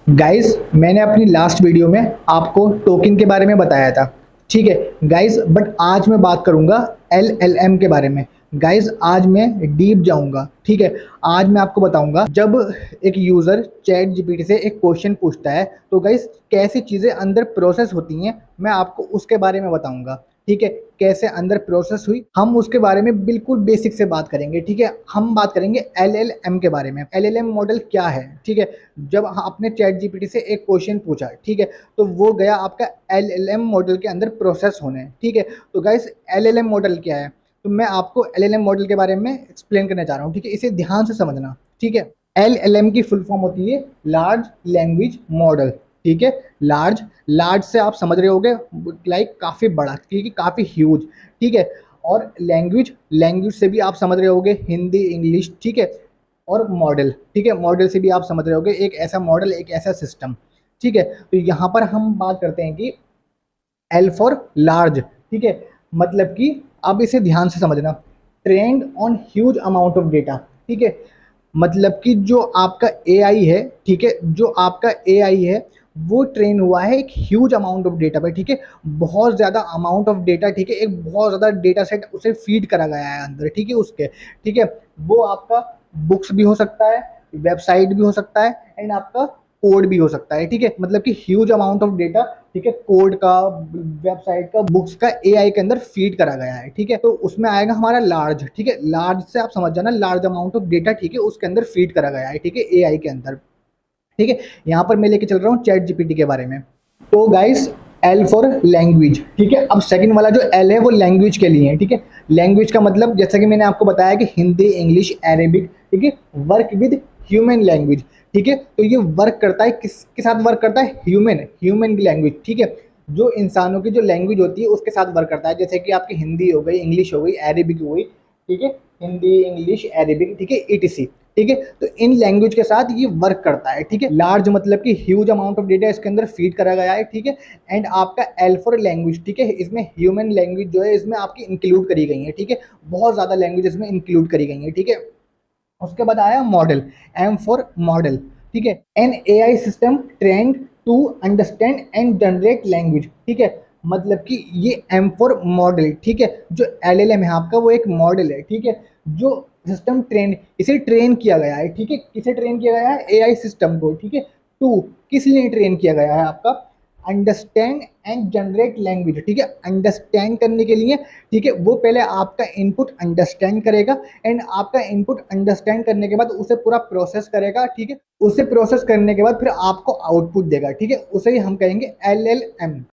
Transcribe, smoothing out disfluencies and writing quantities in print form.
Guys, मैंने अपनी last video में आपको टोकन के बारे में बताया था। ठीक है गाइस, बट आज मैं बात करूंगा एलएलएम के बारे में। गाइस, आज मैं डीप जाऊंगा। ठीक है, आज मैं आपको बताऊंगा जब एक यूज़र चैट जीपीटी से एक क्वेश्चन पूछता है तो गाइस कैसी चीज़ें अंदर प्रोसेस होती हैं, मैं आपको उसके बारे में बताऊंगा। ठीक है, कैसे अंदर प्रोसेस हुई, हम उसके बारे में बिल्कुल बेसिक से बात करेंगे। ठीक है, हम बात करेंगे एलएलएम के बारे में। एलएलएम मॉडल क्या है? ठीक है, जब आपने चैट जीपीटी से एक क्वेश्चन पूछा, ठीक है, तो वो गया आपका एलएलएम मॉडल के अंदर प्रोसेस होने। ठीक है, तो गाइस एलएलएम मॉडल क्या है, तो मैं आपको एलएलएम मॉडल के बारे में एक्सप्लेन करने जा रहा हूँ। ठीक है, इसे ध्यान से समझना। ठीक है, एलएलएम की फुल फॉर्म होती है लार्ज लैंग्वेज मॉडल। ठीक है, लार्ज, लार्ज से आप समझ रहे होगे लाइक काफ़ी बड़ा, ठीक है, काफ़ी ह्यूज। ठीक है, और लैंग्वेज, लैंग्वेज से भी आप समझ रहे होगे हिंदी, इंग्लिश। ठीक है, और मॉडल, ठीक है, मॉडल से भी आप समझ रहे होगे एक ऐसा मॉडल, एक ऐसा सिस्टम। ठीक है, तो यहाँ पर हम बात करते हैं कि एल फॉर लार्ज। ठीक है, मतलब कि अब इसे ध्यान से समझना, trend on huge amount of data. ठीक है, मतलब कि जो आपका एआई है, ठीक है, जो आपका एआई है वो ट्रेन हुआ है एक ह्यूज अमाउंट ऑफ डेटा पे। ठीक है, बहुत ज़्यादा अमाउंट ऑफ डेटा। ठीक है, एक बहुत ज़्यादा डेटा सेट उसे फीड करा गया है अंदर। ठीक है, उसके, ठीक है, वो आपका बुक्स भी हो सकता है, वेबसाइट भी हो सकता है, एंड आपका कोड भी हो सकता है। ठीक है, मतलब कि ह्यूज अमाउंट ऑफ डेटा, ठीक है, कोड का, वेबसाइट का, बुक्स का एआई के अंदर फीड करा गया है। ठीक है, तो उसमें आएगा हमारा लार्ज। ठीक है, लार्ज से आप समझ जाना लार्ज अमाउंट ऑफ डेटा, ठीक है, उसके अंदर फीड करा गया है। ठीक है, एआई के अंदर। ठीक है, यहाँ पर मैं लेके चल रहा हूँ चैट जीपीटी के बारे में। तो गाइस, एल फॉर लैंग्वेज। ठीक है, अब सेकंड वाला जो एल है वो लैंग्वेज के लिए है। ठीक है, लैंग्वेज का मतलब जैसा कि मैंने आपको बताया कि हिंदी, इंग्लिश, अरेबिक। ठीक है, वर्क विद ह्यूमन लैंग्वेज। ठीक है, तो ये वर्क करता है किसके साथ? वर्क करता है ह्यूमन, ह्यूमन की लैंग्वेज। ठीक है, जो इंसानों की जो लैंग्वेज होती है उसके साथ वर्क करता है, जैसे कि आपकी हिंदी हो गई, इंग्लिश हो गई, अरेबिक हो गई। ठीक है, हिंदी, इंग्लिश, अरेबिक, ठीक है, ईटीसी। ठीक है, तो इन लैंग्वेज के साथ ये वर्क करता है। ठीक है, लार्ज मतलब कि ह्यूज अमाउंट ऑफ डेटा इसके अंदर फीड करा गया है। ठीक है, एंड आपका एल फॉर लैंग्वेज, ठीक है, इसमें ह्यूमन लैंग्वेज जो है इसमें आपकी इंक्लूड करी गई है। ठीक है, बहुत ज़्यादा लैंग्वेज इसमें इंक्लूड करी गई है। ठीक है, उसके बाद आया मॉडल, एम फॉर मॉडल। ठीक है, an AI system trained to understand and generate language. ठीक है, मतलब कि ये एम फॉर मॉडल। ठीक है, जो एलएलएम है आपका वो एक मॉडल है। ठीक है, जो सिस्टम ट्रेन, इसे ट्रेन किया गया है। ठीक है, किसे ट्रेन किया गया है? एआई सिस्टम को। ठीक है, टू, किस लिए ट्रेन किया गया है आपका? Understand and generate language. ठीक है, अंडरस्टैंड करने के लिए, ठीक है, वो पहले आपका इनपुट अंडरस्टैंड करेगा, एंड आपका इनपुट अंडरस्टैंड करने के बाद उसे पूरा प्रोसेस करेगा। ठीक है, उसे प्रोसेस करने के बाद फिर आपको आउटपुट देगा। ठीक है, उसे ही हम कहेंगे एलएलएम।